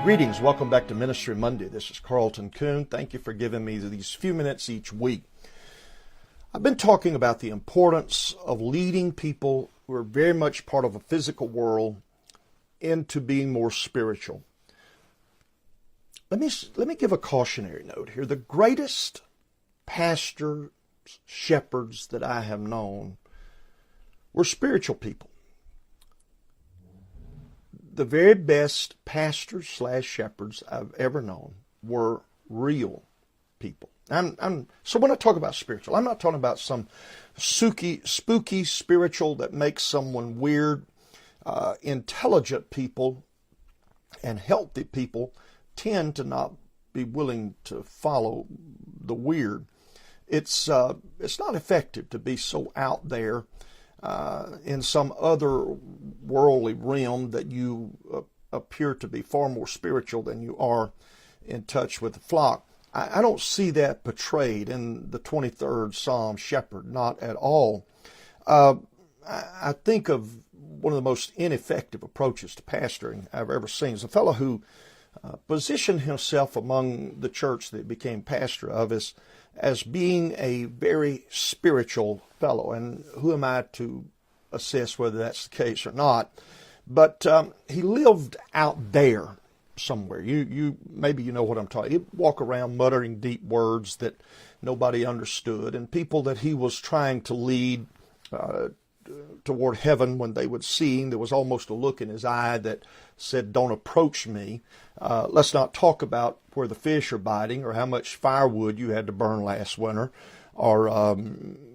Greetings. Welcome back to Ministry Monday. This is Carlton. Thank you for giving me these few minutes each week. I've been talking about the importance of leading people who are very much part of a physical world into being more spiritual. Let me give a cautionary note here. The greatest pastors, shepherds that I have known were spiritual people. The very best pastors / shepherds I've ever known were real people. So when I talk about spiritual, I'm not talking about some spooky spiritual that makes someone weird. Intelligent people and healthy people tend to not be willing to follow the weird. It's not effective to be so out there in some other worldly realm that you appear to be far more spiritual than you are in touch with the flock. I don't see that portrayed in the 23rd Psalm shepherd, not at all. I think of one of the most ineffective approaches to pastoring I've ever seen is a fellow who positioned himself among the church that he became pastor of as being a very spiritual fellow. And who am I to assess whether that's the case or not? But he lived out there somewhere. Maybe you know what I'm talking. He'd walk around muttering deep words that nobody understood, and people that he was trying to lead toward heaven, when they would see him, there was almost a look in his eye that said, "Don't approach me. Let's not talk about where the fish are biting or how much firewood you had to burn last winter or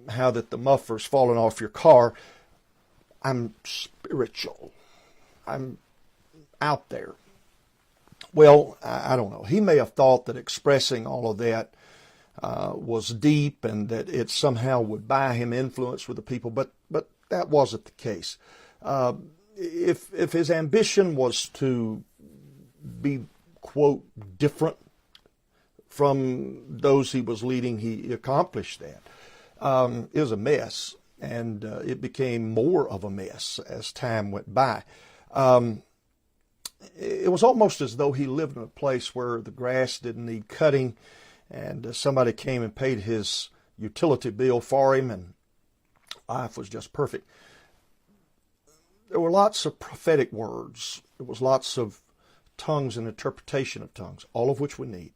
how that the muffler's fallen off your car. I'm spiritual. I'm out there." Well, I don't know. He may have thought that expressing all of that was deep and that it somehow would buy him influence with the people, but that wasn't the case. If his ambition was to be, quote, different from those he was leading, he accomplished that. It was a mess, and it became more of a mess as time went by. It was almost as though he lived in a place where the grass didn't need cutting, and somebody came and paid his utility bill for him, and life was just perfect. There were lots of prophetic words. There was lots of tongues and interpretation of tongues, all of which we need.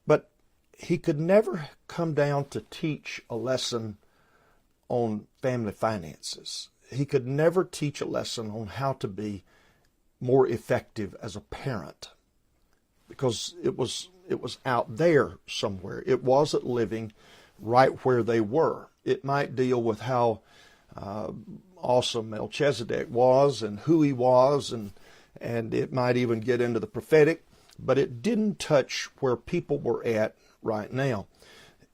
But he could never come down to teach a lesson on family finances. He could never teach a lesson on how to be more effective as a parent, because it was out there somewhere. It wasn't living right where they were. It might deal with how awesome Melchizedek was and who he was, and it might even get into the prophetic, but it didn't touch where people were at right now.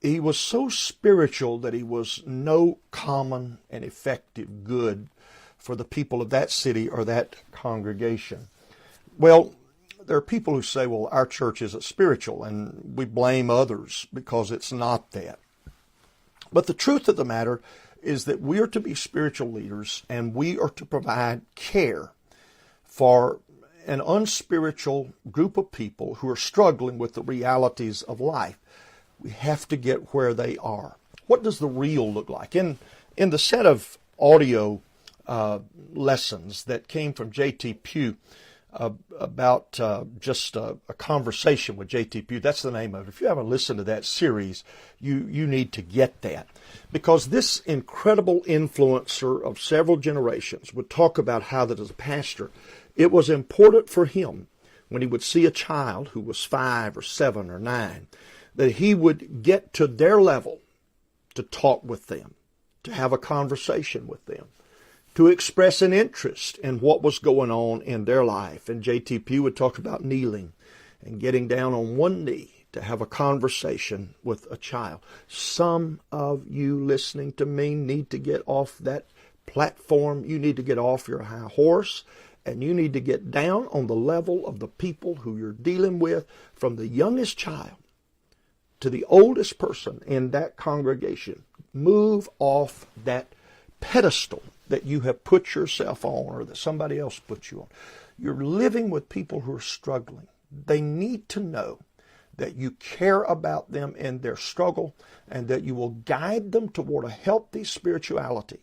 He was so spiritual that he was no common and effective good for the people of that city or that congregation. Well, there are people who say, well, our church isn't spiritual, and we blame others because it's not that. But the truth of the matter is that we are to be spiritual leaders, and we are to provide care for an unspiritual group of people who are struggling with the realities of life. We have to get where they are. What does the real look like? In the set of audio lessons that came from J.T. Pugh about just a conversation with J.T. Pugh, that's the name of it. If you haven't listened to that series, you need to get that. Because this incredible influencer of several generations would talk about how that as a pastor, it was important for him when he would see a child who was 5 or 7 or 9, that he would get to their level to talk with them, to have a conversation with them, to express an interest in what was going on in their life. And J.T. Pugh would talk about kneeling and getting down on one knee to have a conversation with a child. Some of you listening to me need to get off that platform. You need to get off your high horse, and you need to get down on the level of the people who you're dealing with, from the youngest child to the oldest person in that congregation. Move off that pedestal that you have put yourself on or that somebody else put you on. You're living with people who are struggling. They need to know that you care about them in their struggle and that you will guide them toward a healthy spirituality,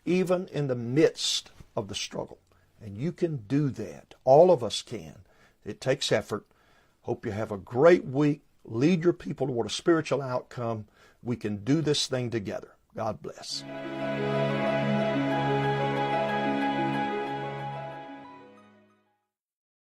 even in the midst of the struggle. And you can do that. All of us can. It takes effort. Hope you have a great week. Lead your people toward a spiritual outcome. We can do this thing together. God bless.